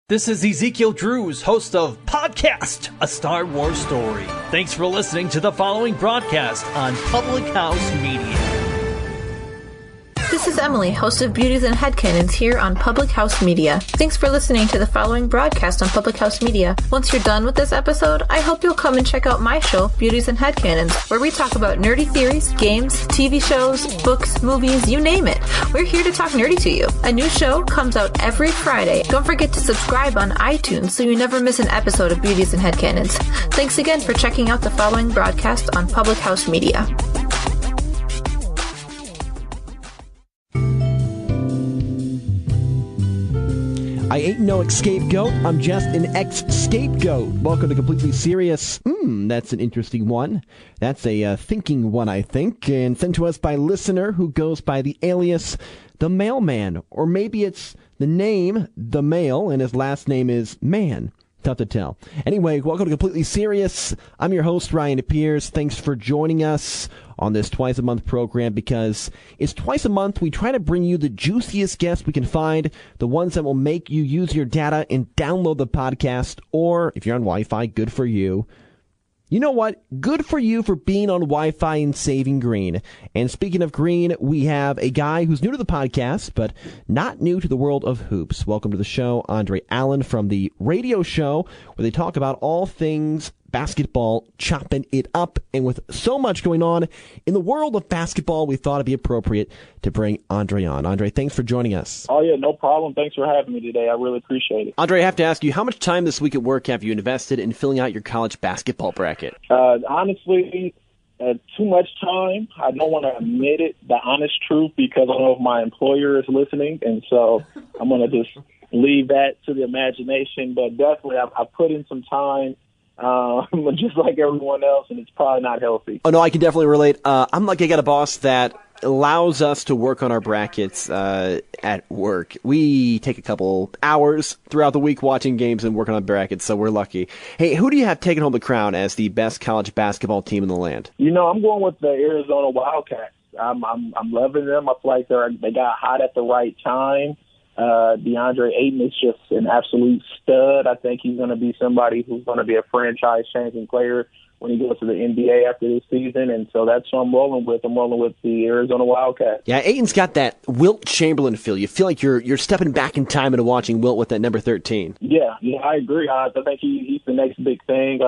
This is Ezekiel Drews, host of Podcast, A Star Wars Story. Thanks for listening to the following broadcast on Public House Media. This is Emily, host of Beauties and Headcanons here on Public House Media. Thanks for listening to the following broadcast on Public House Media. Once you're done with this episode, I hope you'll come and check out my show, Beauties and Headcanons, where we talk about nerdy theories, games, TV shows, books, movies, you name it. We're here to talk nerdy to you. A new show comes out every Friday. Don't forget to subscribe on iTunes so you never miss an episode of Beauties and Headcanons. Thanks again for checking out the following broadcast on Public House Media. I ain't no scapegoat, I'm just an ex-scapegoat. Welcome to Completely Serious. That's an interesting one. That's a thinking one, I think, and sent to us by a listener who goes by the alias The Mailman. Or maybe it's the name, The Mail, and his last name is Man. Tough to tell. Anyway, welcome to Completely Serious. I'm your host, Ryan Piers. Thanks for joining us on this twice-a-month program, because it's twice a month we try to bring you the juiciest guests we can find, the ones that will make you use your data and download the podcast, or if you're on Wi-Fi, good for you. You know what? Good for you for being on Wi-Fi and saving green. And speaking of green, we have a guy who's new to the podcast, but not new to the world of hoops. Welcome to the show, Andre Allen from the radio show, where they talk about all things basketball, chopping it up. And with so much going on in the world of basketball, we thought it'd be appropriate to bring Andre on. Andre, thanks for joining us. Oh, yeah, no problem. Thanks for having me today. I really appreciate it. Andre, I have to ask you, how much time this week at work have you invested in filling out your college basketball bracket? Honestly, too much time. I don't want to admit it, the honest truth, because I don't know if my employer is listening, and so I'm going to just leave that to the imagination. But definitely, I've put in some time. Just like everyone else, and it's probably not healthy. Oh, no, I can definitely relate. I'm lucky I got a boss that allows us to work on our brackets at work. We take a couple hours throughout the week watching games and working on brackets, so we're lucky. Hey, who do you have taking home the crown as the best college basketball team in the land? You know, I'm going with the Arizona Wildcats. I'm loving them. I feel like they got hot at the right time. DeAndre Ayton is just an absolute stud. I think he's going to be somebody who's going to be a franchise-changing player when he goes to the NBA after this season, and so that's what I'm rolling with. I'm rolling with the Arizona Wildcats. Yeah, Ayton's got that Wilt Chamberlain feel. You feel like you're stepping back in time into watching Wilt with that number 13. Yeah, I agree. I think he's the next big thing.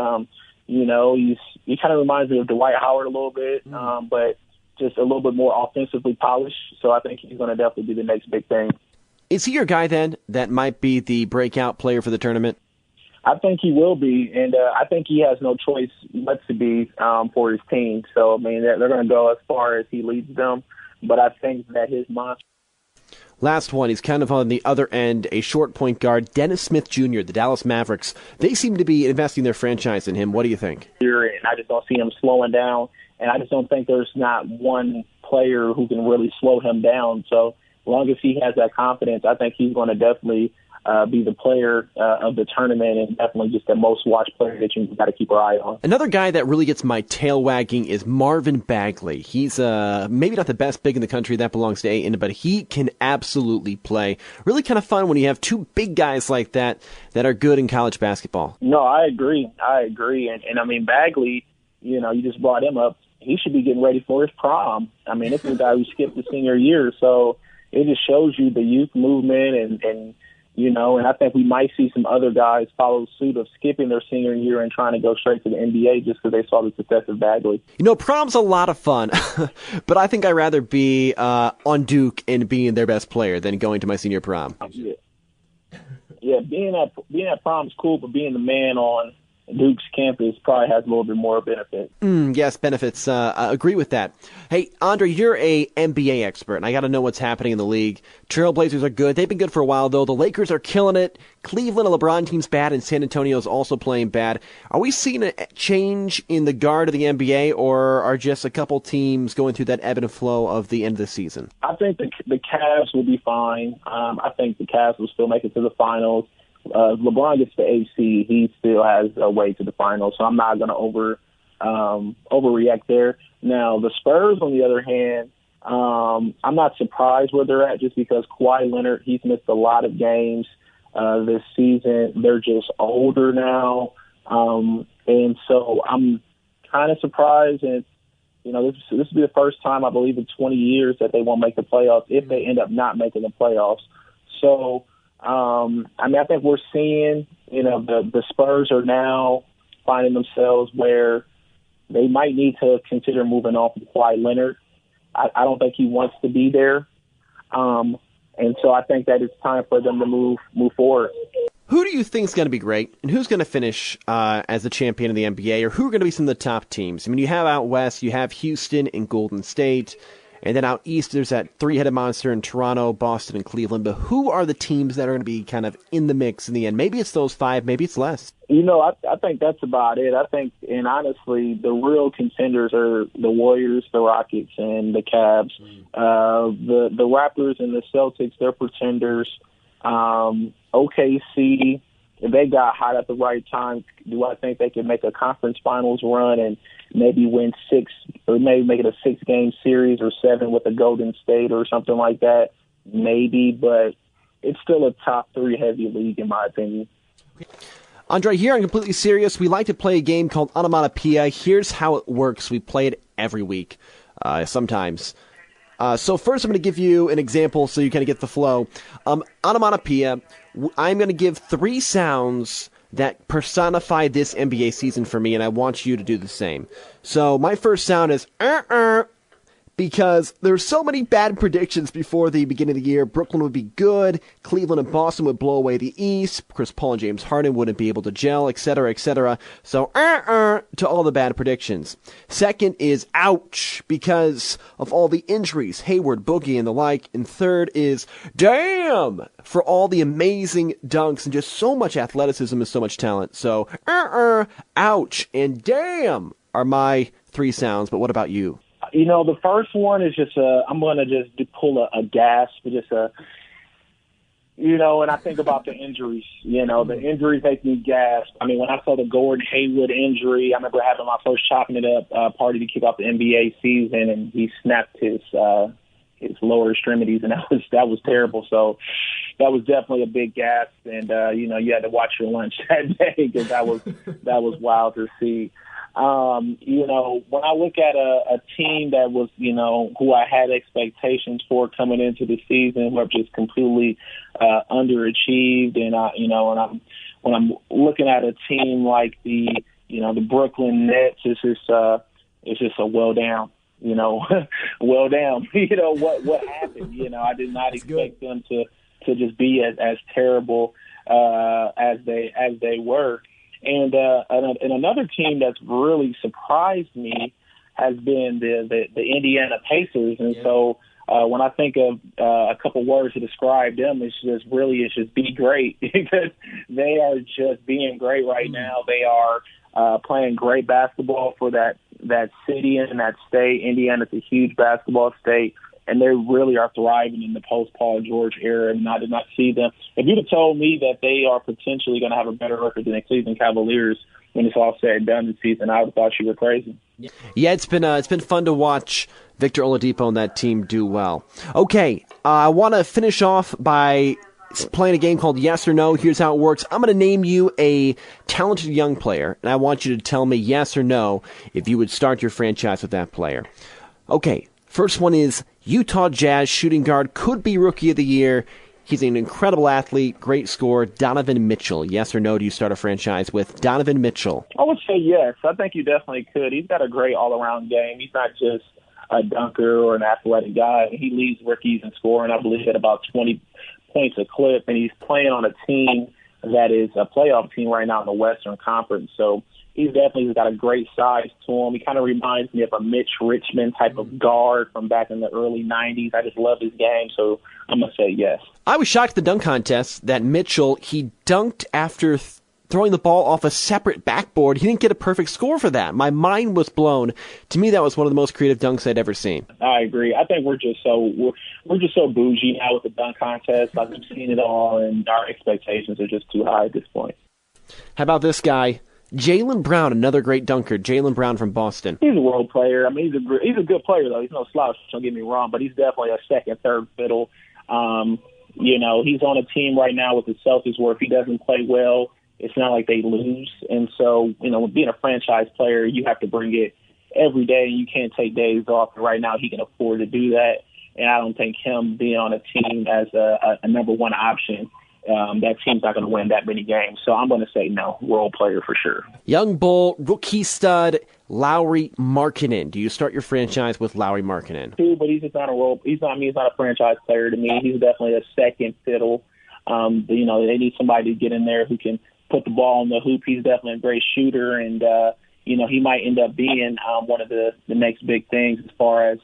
You know, he kind of reminds me of Dwight Howard a little bit, but just a little bit more offensively polished. So I think he's going to definitely be the next big thing. Is he your guy, then, that might be the breakout player for the tournament? I think he will be, and I think he has no choice but to be for his team. So, I mean, they're going to go as far as he leads them, but I think that his monster. Last one, he's kind of on the other end, a short point guard, Dennis Smith Jr., the Dallas Mavericks. They seem to be investing their franchise in him. What do you think? And I just don't see him slowing down, and I just don't think there's not one player who can really slow him down. So, as long as he has that confidence, I think he's going to definitely be the player of the tournament, and definitely just the most watched player that you've got to keep our eye on. Another guy that really gets my tail wagging is Marvin Bagley. He's maybe not the best big in the country, that belongs to Ayton, but he can absolutely play. Really kind of fun when you have two big guys like that are good in college basketball. No, I agree. And I mean, Bagley, you know, you just brought him up. He should be getting ready for his prom. I mean, this is a guy who skipped the senior year, so it just shows you the youth movement, and you know, and I think we might see some other guys follow suit of skipping their senior year and trying to go straight to the NBA just because they saw the success of Bagley. You know, prom's a lot of fun, but I think I'd rather be on Duke and being their best player than going to my senior prom. Yeah, being at prom is cool, but being the man on Duke's campus probably has a little bit more benefit. Yes, benefits. I agree with that. Hey, Andre, you're a NBA expert, and I got to know what's happening in the league. Trailblazers are good. They've been good for a while, though. The Lakers are killing it. Cleveland, a LeBron team's bad, and San Antonio's also playing bad. Are we seeing a change in the guard of the NBA, or are just a couple teams going through that ebb and flow of the end of the season? I think the Cavs will be fine. I think the Cavs will still make it to the finals. LeBron gets the AC, he still has a way to the finals, so I'm not going to overreact there. Now, the Spurs, on the other hand, I'm not surprised where they're at just because Kawhi Leonard, he's missed a lot of games. this season. They're just older now. And so I'm kind of surprised. And, this will be the first time, I believe, in 20 years that they won't make the playoffs if they end up not making the playoffs. So, I think we're seeing, the Spurs are now finding themselves where they might need to consider moving off of Kawhi Leonard. I don't think he wants to be there. And so I think that it's time for them to move forward. Who do you think is going to be great, and who's going to finish as the champion of the NBA, or who are going to be some of the top teams? I mean, you have out west, you have Houston and Golden State, and then out east, there's that three-headed monster in Toronto, Boston, and Cleveland. But who are the teams that are going to be kind of in the mix in the end? Maybe it's those five, maybe it's less. I think that's about it. I think, and honestly, the real contenders are the Warriors, the Rockets, and the Cavs. The Raptors and the Celtics, they're pretenders. OKC, if they got hot at the right time, do I think they can make a conference finals run and maybe win 6, or maybe make it a 6-game series or 7 with the Golden State or something like that? Maybe, but it's still a top 3 heavy league in my opinion. Andre, here on Completely Serious, we like to play a game called Onomatopoeia. Here's how it works. We play it every week, sometimes. So first I'm going to give you an example so you kind of get the flow. Onomatopoeia, I'm going to give 3 sounds that personify this NBA season for me, and I want you to do the same. So my first sound is because there's so many bad predictions before the beginning of the year. Brooklyn would be good, Cleveland and Boston would blow away the East, Chris Paul and James Harden wouldn't be able to gel, etc., etc. So, to all the bad predictions. Second is ouch, because of all the injuries, Hayward, Boogie, and the like. And third is damn, for all the amazing dunks and just so much athleticism and so much talent. So, ouch, and damn are my 3 sounds, but what about you? The first one is just I'm going to just pull a gasp, just and I think about the injuries. The injuries make me gasp. I mean, when I saw the Gordon Hayward injury, I remember having my first Chopping It Up party to kick off the NBA season, and he snapped his lower extremities, and that was terrible. So that was definitely a big gasp, and you had to watch your lunch that day because that was wild to see. When I look at a team that was, who I had expectations for coming into the season, who have just completely underachieved, and when I'm looking at a team like the Brooklyn Nets, it's just a well down. Well down. What happened? I did not expect them to just be as terrible as they were. And another team that's really surprised me has been the Indiana Pacers. And so when I think of a couple words to describe them, it's just be great, because they are just being great right now. They are playing great basketball for that city and that state. Indiana's a huge basketball state, and they really are thriving in the post-Paul George era, and I did not see them. If you'd have told me that they are potentially going to have a better record than the Cleveland Cavaliers when it's all said and done this season, I would have thought you were crazy. Yeah, it's been fun to watch Victor Oladipo and that team do well. Okay, I want to finish off by playing a game called Yes or No. Here's how it works. I'm going to name you a talented young player, and I want you to tell me yes or no if you would start your franchise with that player. Okay, first one is Utah Jazz shooting guard, could be Rookie of the Year. He's an incredible athlete, great scorer, Donovan Mitchell. Yes or no, do you start a franchise with Donovan Mitchell? I would say yes. I think you definitely could. He's got a great all-around game. He's not just a dunker or an athletic guy. He leads rookies in scoring, I believe, at about 20 points a clip, and he's playing on a team that is a playoff team right now in the Western Conference. So he's definitely got a great size to him. He kind of reminds me of a Mitch Richmond type of guard from back in the early 90s. I just love his game, so I'm going to say yes. I was shocked at the dunk contest that Mitchell, he dunked after throwing the ball off a separate backboard. He didn't get a perfect score for that. My mind was blown. To me, that was one of the most creative dunks I'd ever seen. I agree. I think we're just so bougie now with the dunk contest. Like, we've seen it all, and our expectations are just too high at this point. How about this guy? Jaylen Brown, another great dunker. Jaylen Brown from Boston. He's a world player. I mean, he's a good player, though. He's no slouch, don't get me wrong, but he's definitely a second, third fiddle. he's on a team right now with the Celtics where if he doesn't play well, it's not like they lose. And so, being a franchise player, you have to bring it every day. You can't take days off. And right now he can afford to do that. And I don't think him being on a team as a number one option, that team's not going to win that many games. So I'm going to say no, role player for sure. Young Bull, rookie stud, Lauri Markkanen. Do you start your franchise with Lauri Markkanen? But he's just not a role. He's not a franchise player to me. He's definitely a second fiddle. They need somebody to get in there who can put the ball in the hoop. He's definitely a great shooter, and he might end up being one of the next big things as far as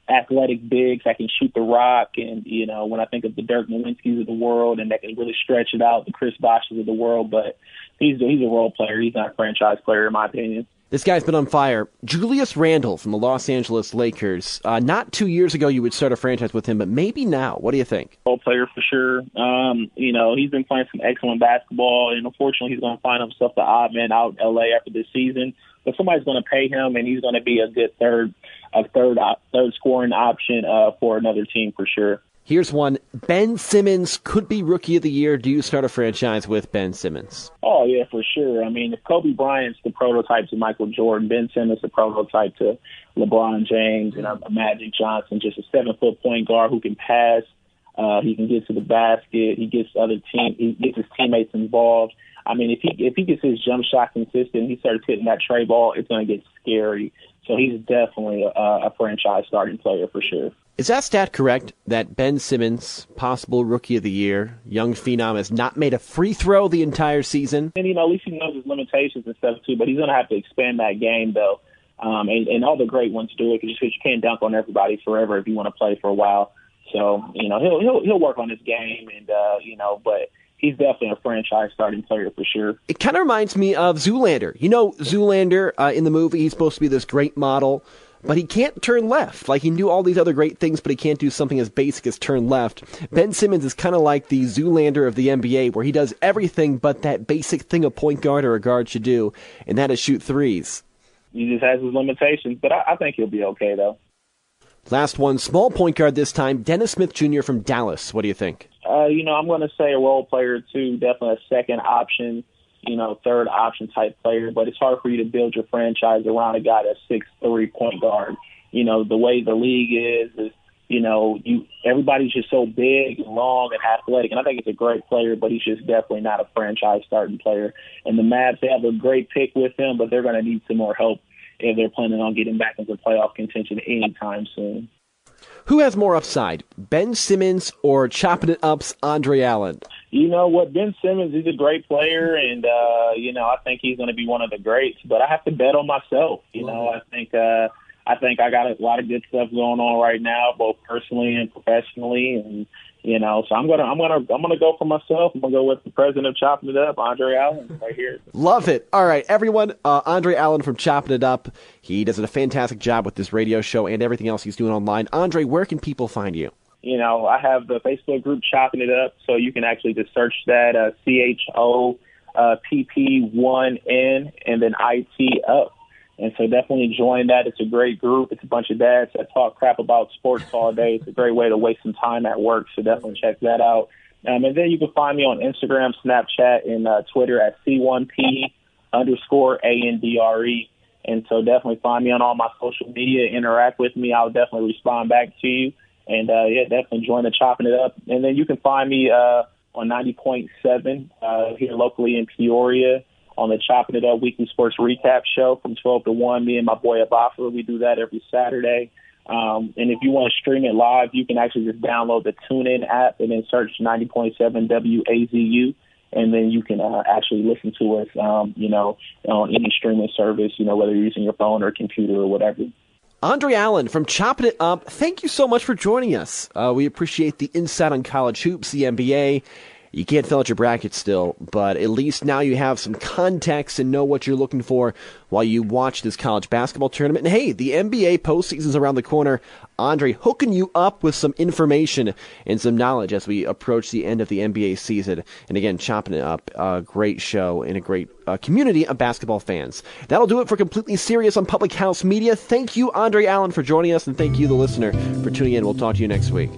athletic bigs that can shoot the rock. And when I think of the Dirk Nowinskis of the world and that can really stretch it out, the Chris Bosh's of the world, but he's a role player. He's not a franchise player in my opinion. This guy's been on fire. Julius Randle from the Los Angeles Lakers. Not 2 years ago you would start a franchise with him, but maybe now. What do you think? Role player for sure. He's been playing some excellent basketball, and unfortunately he's going to find himself the odd man out in L.A. after this season. But somebody's going to pay him, and he's going to be a good third scoring option for another team for sure. Here's one. Ben Simmons could be Rookie of the Year. Do you start a franchise with Ben Simmons? Oh, yeah, for sure. I mean, if Kobe Bryant's the prototype to Michael Jordan, Ben Simmons the prototype to LeBron James and Magic Johnson, just a 7-foot point guard who can pass. He can get to the basket. He gets his teammates involved. I mean, if he gets his jump shot consistent, he starts hitting that tray ball, it's going to get scary. So he's definitely a franchise starting player for sure. Is that stat correct, that Ben Simmons, possible Rookie of the Year, young phenom, has not made a free throw the entire season? And, at least he knows his limitations and stuff, too, but he's going to have to expand that game, though. And all the great ones do it because you can't dunk on everybody forever if you want to play for a while. So, he'll work on his game, and, but he's definitely a franchise starting player for sure. It kind of reminds me of Zoolander. Zoolander in the movie, he's supposed to be this great model, but he can't turn left. Like, he can do all these other great things, but he can't do something as basic as turn left. Ben Simmons is kind of like the Zoolander of the NBA, where he does everything but that basic thing a point guard or a guard should do, and that is shoot threes. He just has his limitations, but I think he'll be okay, though. Last one, small point guard this time, Dennis Smith Jr. from Dallas. What do you think? I'm going to say a role player, too, definitely a second option, third option type player, but it's hard for you to build your franchise around a guy that's 6'3" point guard. The way the league is everybody's just so big and long and athletic, and I think he's a great player, but he's just definitely not a franchise starting player. And the Mavs, they have a great pick with him, but they're going to need some more help if they're planning on getting back into playoff contention anytime soon. Who has more upside, Ben Simmons or chopping it up's Andre Allen? You know what, Ben Simmons is a great player, and I think he's going to be one of the greats. But I have to bet on myself. I think I got a lot of good stuff going on right now, both personally and professionally, and so I'm gonna go for myself. I'm gonna go with the president of Chopping It Up, Andre Allen, right here. Love it. All right, everyone. Andre Allen from Chopping It Up. He does a fantastic job with this radio show and everything else he's doing online. Andre, where can people find you? I have the Facebook group Chopping It Up, so you can actually just search that CHOPP1N and then IT up. And so definitely join that. It's a great group. It's a bunch of dads that talk crap about sports all day. It's a great way to waste some time at work, so definitely check that out. And then you can find me on Instagram, Snapchat, and Twitter at C1P_ANDRE. And so definitely find me on all my social media. Interact with me. I'll definitely respond back to you. And, definitely join the Chopping It Up. And then you can find me on 90.7 here locally in Peoria, on the Chopping It Up weekly sports recap show from 12 to 1. Me and my boy Abafa, we do that every Saturday. And if you want to stream it live, you can actually just download the TuneIn app and then search 90.7 WAZU. And then you can actually listen to us, on any streaming service, whether you're using your phone or computer or whatever. Andre Allen from Chopping It Up, thank you so much for joining us. We appreciate the insight on college hoops, the NBA. You can't fill out your bracket still, but at least now you have some context and know what you're looking for while you watch this college basketball tournament. And hey, the NBA postseason's around the corner. Andre hooking you up with some information and some knowledge as we approach the end of the NBA season. And again, Chopping It Up, a great show and a great community of basketball fans. That'll do it for Completely Serious on Public House Media. Thank you, Andre Allen, for joining us, and thank you, the listener, for tuning in. We'll talk to you next week.